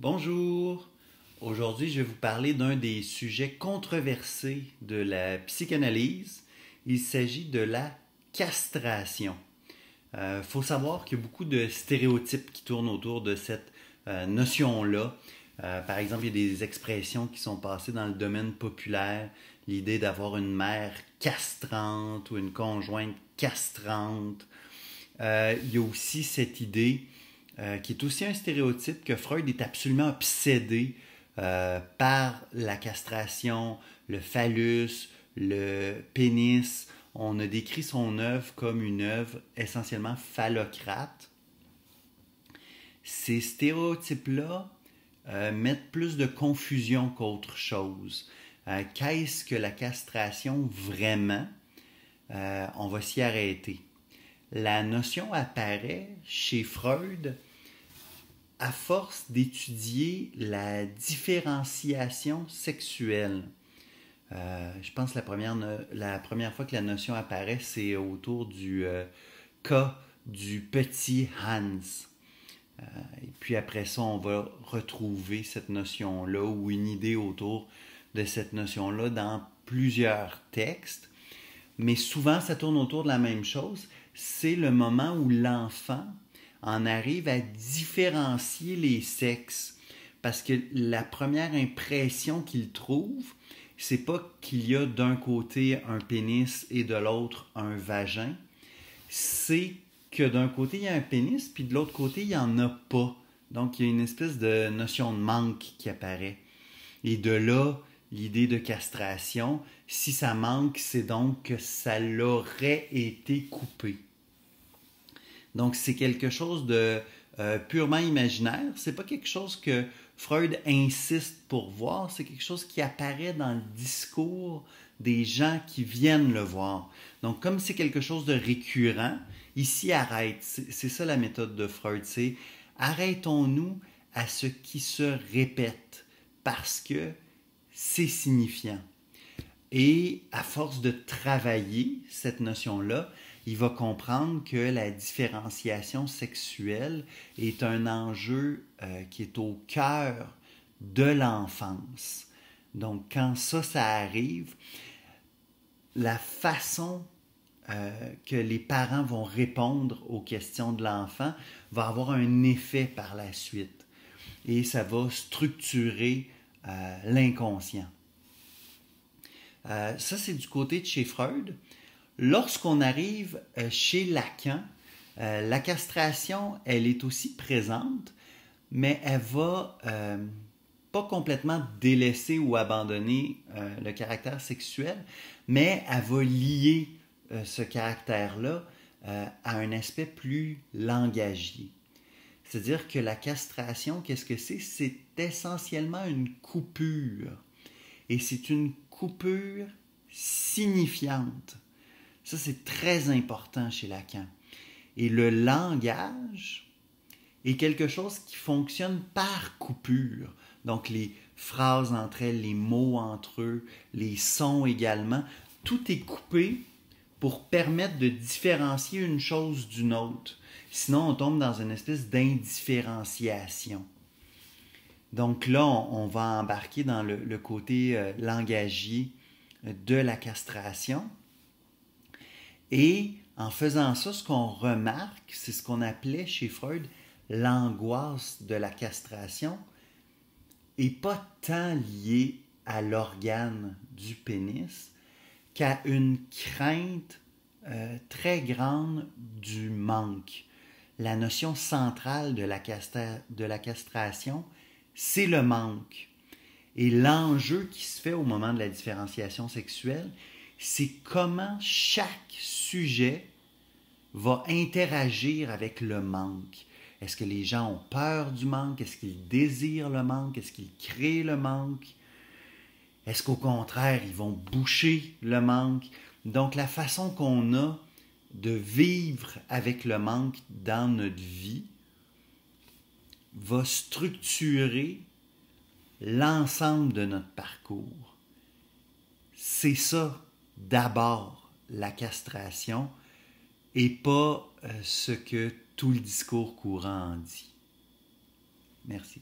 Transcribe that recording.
Bonjour! Aujourd'hui, je vais vous parler d'un des sujets controversés de la psychanalyse. Il s'agit de la castration. Faut savoir qu'il y a beaucoup de stéréotypes qui tournent autour de cette notion-là. Par exemple, il y a des expressions qui sont passées dans le domaine populaire. L'idée d'avoir une mère castrante ou une conjointe castrante. Il y a aussi cette idée qui est aussi un stéréotype que Freud est absolument obsédé par la castration, le phallus, le pénis. On a décrit son œuvre comme une œuvre essentiellement phallocrate. Ces stéréotypes-là mettent plus de confusion qu'autre chose. Qu'est-ce que la castration vraiment? On va s'y arrêter. La notion apparaît chez Freud à force d'étudier la différenciation sexuelle. Je pense que la première fois que la notion apparaît, c'est autour du cas du petit Hans. Et puis après ça, on va retrouver cette notion-là ou une idée autour de cette notion-là dans plusieurs textes. Mais souvent, ça tourne autour de la même chose. C'est le moment où l'enfant en arrive à différencier les sexes. Parce que la première impression qu'il trouve, c'est pas qu'il y a d'un côté un pénis et de l'autre un vagin. C'est que d'un côté, il y a un pénis, puis de l'autre côté, il n'y en a pas. Donc, il y a une espèce de notion de manque qui apparaît. Et de là, l'idée de castration, si ça manque, c'est donc que ça l'aurait été coupé. Donc, c'est quelque chose de purement imaginaire. C'est pas quelque chose que Freud insiste pour voir. C'est quelque chose qui apparaît dans le discours des gens qui viennent le voir. Donc, comme c'est quelque chose de récurrent, ici, arrête. C'est ça la méthode de Freud. C'est arrêtons-nous à ce qui se répète parce que c'est signifiant. Et à force de travailler cette notion-là, il va comprendre que la différenciation sexuelle est un enjeu qui est au cœur de l'enfance. Donc, quand ça arrive, la façon que les parents vont répondre aux questions de l'enfant va avoir un effet par la suite. Et ça va structurer l'inconscient. Ça, c'est du côté de chez Freud. Lorsqu'on arrive chez Lacan, la castration, elle est aussi présente, mais elle va pas complètement délaisser ou abandonner le caractère sexuel, mais elle va lier ce caractère-là à un aspect plus langagier. C'est-à-dire que la castration, qu'est-ce que c'est? C'est essentiellement une coupure. Et c'est une coupure signifiante. Ça, c'est très important chez Lacan. Et le langage est quelque chose qui fonctionne par coupure. Donc, les phrases entre elles, les mots entre eux, les sons également, tout est coupé pour permettre de différencier une chose d'une autre. Sinon, on tombe dans une espèce d'indifférenciation. Donc là, on va embarquer dans le côté langagier de la castration. Et en faisant ça, ce qu'on remarque, c'est ce qu'on appelait chez Freud l'angoisse de la castration, et pas tant liée à l'organe du pénis qu'à une crainte très grande du manque. La notion centrale de la castration, c'est le manque. Et l'enjeu qui se fait au moment de la différenciation sexuelle, c'est comment chaque sujet va interagir avec le manque. Est-ce que les gens ont peur du manque? Est-ce qu'ils désirent le manque? Est-ce qu'ils créent le manque? Est-ce qu'au contraire, ils vont boucher le manque? Donc, la façon qu'on a de vivre avec le manque dans notre vie va structurer l'ensemble de notre parcours. C'est ça, d'abord, la castration, et pas ce que tout le discours courant en dit. Merci.